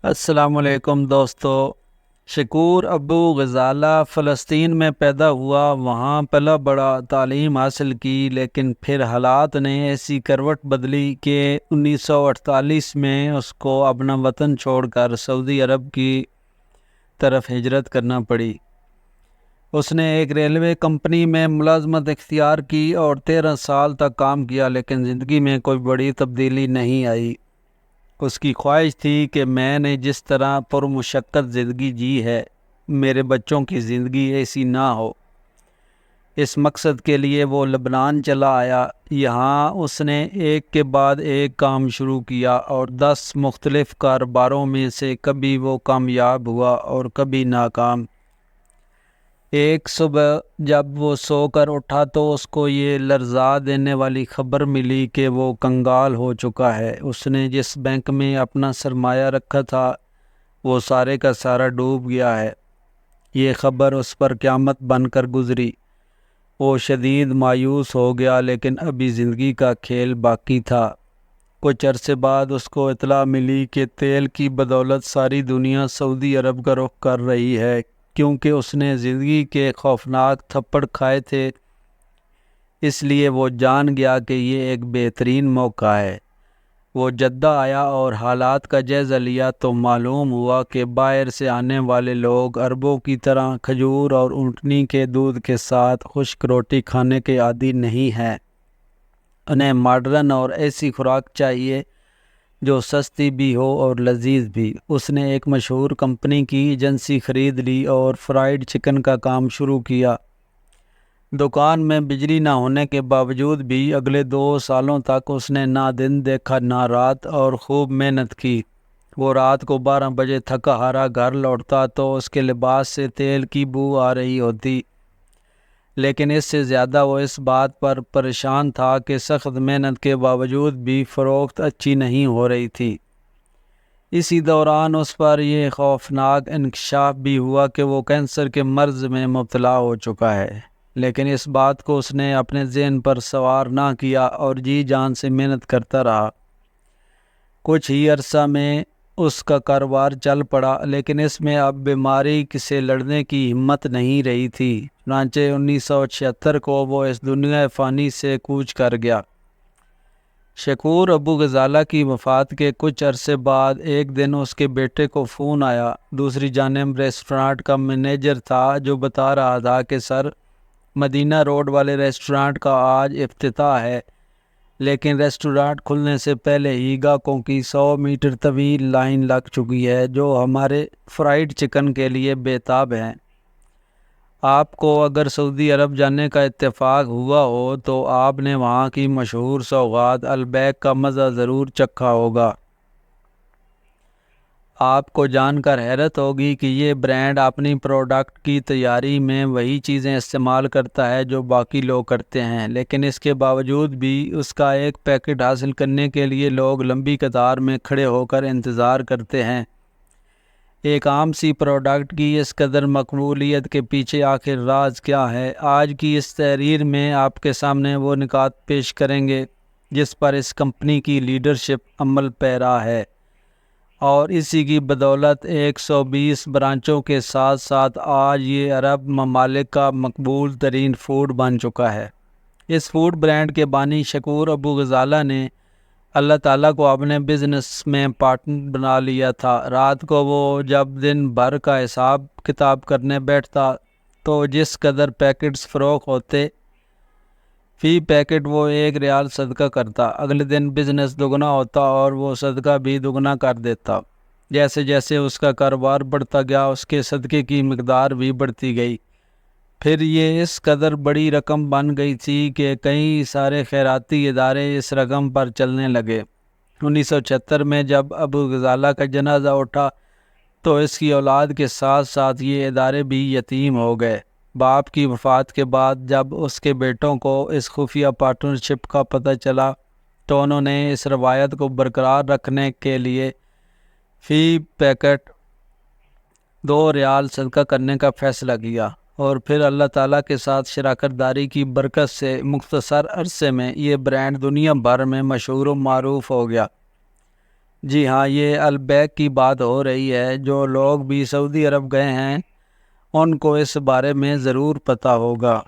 السلام علیکم دوستو۔ شکور ابو غزالہ فلسطین میں پیدا ہوا، وہاں پلا بڑا، تعلیم حاصل کی، لیکن پھر حالات نے ایسی کروٹ بدلی کہ 1948 میں اس کو اپنا وطن چھوڑ کر سعودی عرب کی طرف ہجرت کرنا پڑی۔ اس نے ایک ریلوے کمپنی میں ملازمت اختیار کی اور 13 سال تک کام کیا، لیکن زندگی میں کوئی بڑی تبدیلی نہیں آئی۔ اس کی خواہش تھی کہ میں نے جس طرح پرمشقت زندگی جی ہے، میرے بچوں کی زندگی ایسی نہ ہو۔ اس مقصد کے لیے وہ لبنان چلا آیا۔ یہاں اس نے ایک کے بعد ایک کام شروع کیا اور 10 مختلف کاروباروں میں سے کبھی وہ کامیاب ہوا اور کبھی ناکام۔ ایک صبح جب وہ سو کر اٹھا تو اس کو یہ لرزا دینے والی خبر ملی کہ وہ کنگال ہو چکا ہے۔ اس نے جس بینک میں اپنا سرمایہ رکھا تھا وہ سارے کا سارا ڈوب گیا ہے۔ یہ خبر اس پر قیامت بن کر گزری۔ وہ شدید مایوس ہو گیا، لیکن ابھی زندگی کا کھیل باقی تھا۔ کچھ عرصے بعد اس کو اطلاع ملی کہ تیل کی بدولت ساری دنیا سعودی عرب کا رخ کر رہی ہے، کیونکہ اس نے زندگی کے خوفناک تھپڑ کھائے تھے۔ اس لیے وہ جان گیا کہ یہ ایک بہترین موقع ہے۔ وہ جدہ آیا اور حالات کا جائزہ لیا تو معلوم ہوا کہ باہر سے آنے والے لوگ عربوں کی طرح کھجور اور اونٹنی کے دودھ کے ساتھ خشک روٹی کھانے کے عادی نہیں ہیں۔ انہیں ماڈرن اور ایسی خوراک چاہیے جو سستی بھی ہو اور لذیذ بھی۔ اس نے ایک مشہور کمپنی کی ایجنسی خرید لی اور فرائیڈ چکن کا کام شروع کیا۔ دکان میں بجلی نہ ہونے کے باوجود بھی اگلے 2 سالوں تک اس نے نہ دن دیکھا نہ رات، اور خوب محنت کی۔ وہ رات کو 12 بجے تھکا ہارا گھر لوٹتا تو اس کے لباس سے تیل کی بو آ رہی ہوتی، لیکن اس سے زیادہ وہ اس بات پر پریشان تھا کہ سخت محنت کے باوجود بھی فروخت اچھی نہیں ہو رہی تھی۔ اسی دوران اس پر یہ خوفناک انکشاف بھی ہوا کہ وہ کینسر کے مرض میں مبتلا ہو چکا ہے، لیکن اس بات کو اس نے اپنے ذہن پر سوار نہ کیا اور جی جان سے محنت کرتا رہا۔ کچھ ہی عرصہ میں اس کا کاروبار چل پڑا، لیکن اس میں اب بیماری سے لڑنے کی ہمت نہیں رہی تھی۔ چنانچہ 1976 کو وہ اس دنیا فانی سے کوچ کر گیا۔ شکور ابو غزالہ کی وفات کے کچھ عرصے بعد ایک دن اس کے بیٹے کو فون آیا۔ دوسری جانب ریسٹورانٹ کا مینیجر تھا جو بتا رہا تھا کہ سر، مدینہ روڈ والے ریسٹورانٹ کا آج افتتاح ہے، لیکن ریسٹورانٹ کھلنے سے پہلے ہی گاہکوں کی 100 میٹر طویل لائن لگ چکی ہے جو ہمارے فرائیڈ چکن کے لیے بےتاب ہیں۔ آپ کو اگر سعودی عرب جانے کا اتفاق ہوا ہو تو آپ نے وہاں کی مشہور سوغات البیک کا مزہ ضرور چکھا ہوگا۔ آپ کو جان کر حیرت ہوگی کہ یہ برانڈ اپنی پروڈکٹ کی تیاری میں وہی چیزیں استعمال کرتا ہے جو باقی لوگ کرتے ہیں، لیکن اس کے باوجود بھی اس کا ایک پیکٹ حاصل کرنے کے لیے لوگ لمبی قطار میں کھڑے ہو کر انتظار کرتے ہیں۔ ایک عام سی پروڈکٹ کی اس قدر مقبولیت کے پیچھے آخر راز کیا ہے؟ آج کی اس تحریر میں آپ کے سامنے وہ نکات پیش کریں گے جس پر اس کمپنی کی لیڈرشپ عمل پیرا ہے، اور اسی کی بدولت 120 برانچوں کے ساتھ ساتھ آج یہ عرب ممالک کا مقبول ترین فوڈ بن چکا ہے۔ اس فوڈ برانڈ کے بانی شکور ابو غزالہ نے اللہ تعالیٰ کو اپنے بزنس میں پارٹنر بنا لیا تھا۔ رات کو وہ جب دن بھر کا حساب کتاب کرنے بیٹھتا تو جس قدر پیکٹس فروخت ہوتے، فی پیکٹ وہ 1 ریال صدقہ کرتا۔ اگلے دن بزنس دگنا ہوتا اور وہ صدقہ بھی دگنا کر دیتا۔ جیسے جیسے اس کا کاروبار بڑھتا گیا اس کے صدقے کی مقدار بھی بڑھتی گئی۔ پھر یہ اس قدر بڑی رقم بن گئی تھی کہ کئی سارے خیراتی ادارے اس رقم پر چلنے لگے۔ 1976 میں جب ابو غزالہ کا جنازہ اٹھا تو اس کی اولاد کے ساتھ ساتھ یہ ادارے بھی یتیم ہو گئے۔ باپ کی وفات کے بعد جب اس کے بیٹوں کو اس خفیہ پارٹنرشپ کا پتہ چلا تو انہوں نے اس روایت کو برقرار رکھنے کے لیے فی پیکٹ 2 ریال صدقہ کرنے کا فیصلہ کیا، اور پھر اللہ تعالیٰ کے ساتھ شراکت داری کی برکت سے مختصر عرصے میں یہ برانڈ دنیا بھر میں مشہور و معروف ہو گیا۔ جی ہاں، یہ البیک کی بات ہو رہی ہے۔ جو لوگ بھی سعودی عرب گئے ہیں ان کو اس بارے میں ضرور پتہ ہوگا۔